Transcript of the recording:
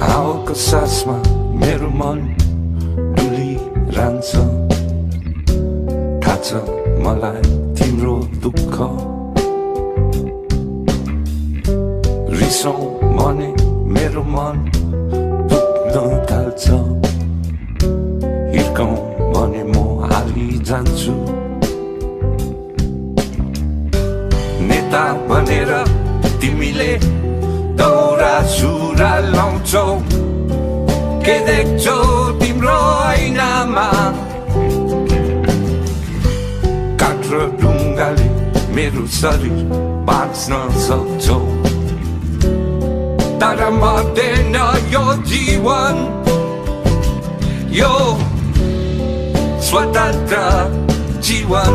हावाको सासमा मेरो मन डुलिरहन्छ थाहा छ मलाई तिम्रो दुःख रिसौँ भने मेरो मन दुख्न थाल्छ हिर्काउँ भने म हालिजान्छु नेता भनेर तिमीले दौरा सुरा लाउँछौ के देख्छौ तिम्रो ऐनामा काठ र ढुङ्गाले मेरो शरीर बाँच्न सक्छौ तर मर्दैन यो जीवन यो स्वतन्त्र जीवन